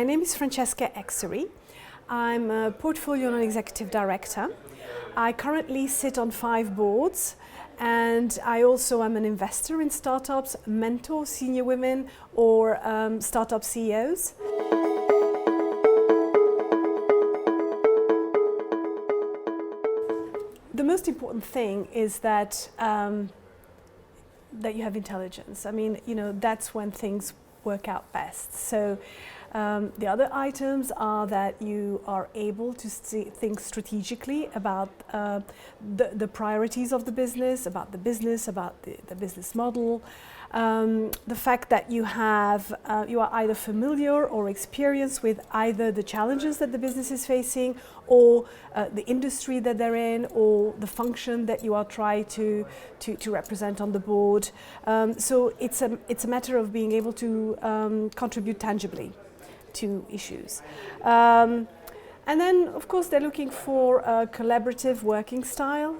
My name is Francesca Ecsery. I'm a Portfolio Non-Executive Director. I currently sit on 5 boards, and I also am an investor in startups, mentor senior women or startup CEOs. The most important thing is that you have intelligence. I mean, that's when things work out best. So the other items are that you are able to think strategically about the priorities of the business, about the business model. The fact that you are either familiar or experienced with either the challenges that the business is facing, or the industry that they're in, or the function that you are trying to represent on the board. So it's a matter of being able to contribute tangibly to issues. And then, of course, they're looking for a collaborative working style.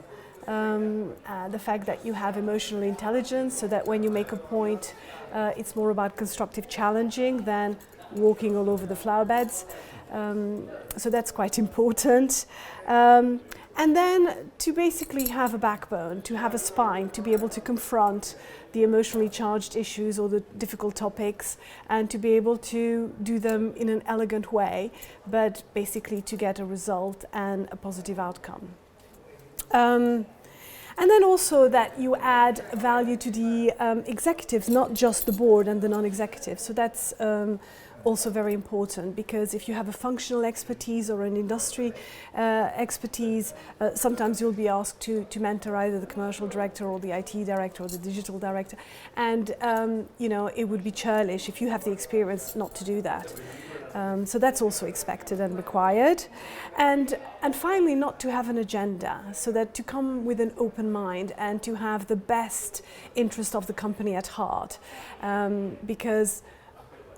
The fact that you have emotional intelligence, so that when you make a point, it's more about constructive challenging than walking all over the flower beds. So that's quite important. And then to basically have a backbone, to have a spine, to be able to confront the emotionally charged issues or the difficult topics, and to be able to do them in an elegant way, but basically to get a result and a positive outcome. And then also that you add value to the executives, not just the board and the non-executives. So that's also very important, because if you have a functional expertise or an industry expertise, sometimes you'll be asked to mentor either the commercial director or the IT director or the digital director. And it would be churlish if you have the experience not to do that. So that's also expected and required. And finally, not to have an agenda, so that to come with an open mind and to have the best interest of the company at heart, because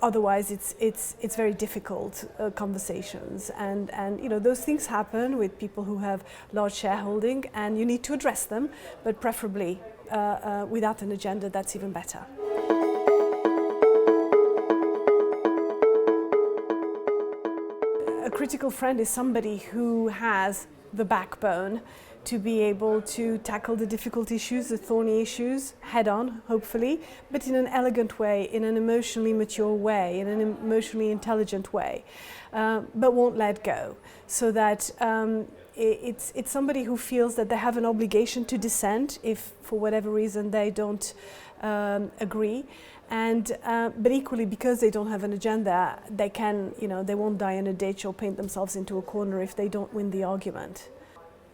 otherwise it's very difficult conversations, and those things happen with people who have large shareholding, and you need to address them, but preferably without an agenda. That's even better. A critical friend is somebody who has the backbone to be able to tackle the difficult issues, the thorny issues, head on, hopefully, but in an elegant way, in an emotionally mature way, in an emotionally intelligent way, but won't let go. So that it's somebody who feels that they have an obligation to dissent if, for whatever reason, they don't agree. And but equally, because they don't have an agenda, they they won't die in a ditch or paint themselves into a corner if they don't win the argument.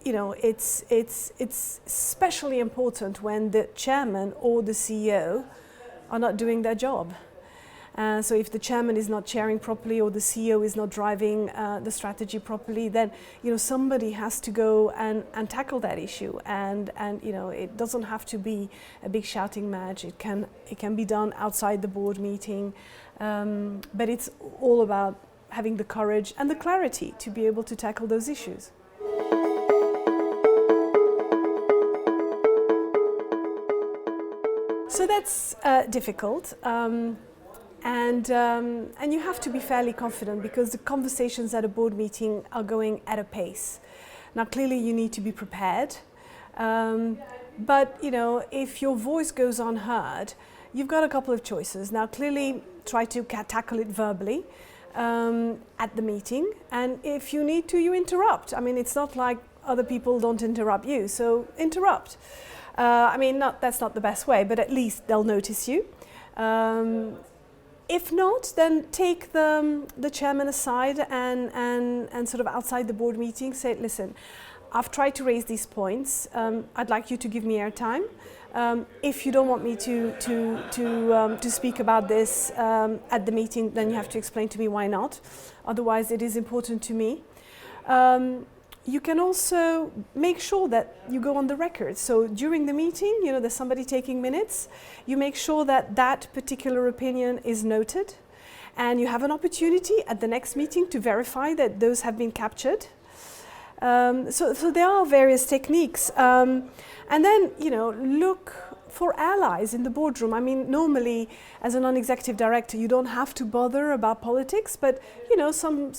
It's especially important when the chairman or the CEO are not doing their job. So if the chairman is not chairing properly, or the CEO is not driving the strategy properly, then somebody has to go and tackle that issue. And it doesn't have to be a big shouting match. It can be done outside the board meeting, but it's all about having the courage and the clarity to be able to tackle those issues. So that's difficult. And you have to be fairly confident, because the conversations at a board meeting are going at a pace. Now, clearly you need to be prepared, but if your voice goes unheard, you've got a couple of choices. Now, clearly try to tackle it verbally at the meeting, and if you need to, you interrupt. I mean, it's not like other people don't interrupt you, so interrupt. That's not the best way, but at least they'll notice you. If not, then take the chairman aside and sort of outside the board meeting say, listen, I've tried to raise these points. I'd like you to give me airtime. If you don't want me to speak about this at the meeting, then you have to explain to me why not. Otherwise, it is important to me. You can also make sure that you go on the record. So during the meeting, there's somebody taking minutes. You make sure that that particular opinion is noted, and you have an opportunity at the next meeting to verify that those have been captured. So there are various techniques. And then, look for allies in the boardroom. I mean, normally as a non-executive director, you don't have to bother about politics, but some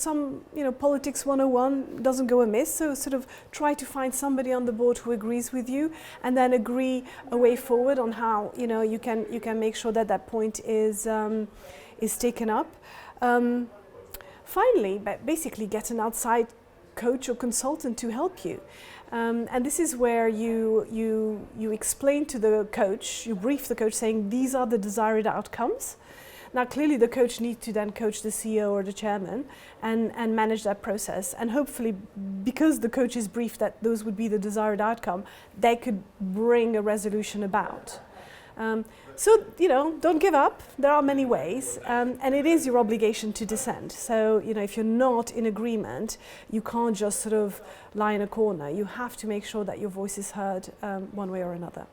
politics 101 doesn't go amiss. So sort of try to find somebody on the board who agrees with you, and then agree a way forward on how you can make sure that that point is taken up. Finally, basically get an outside coach or consultant to help you. And this is where you explain to the coach, you brief the coach saying these are the desired outcomes. Now clearly the coach needs to then coach the CEO or the chairman and manage that process. And hopefully, because the coach is briefed that those would be the desired outcome, they could bring a resolution about. So, don't give up. There are many ways, and it is your obligation to dissent. So, if you're not in agreement, you can't just sort of lie in a corner. You have to make sure that your voice is heard one way or another.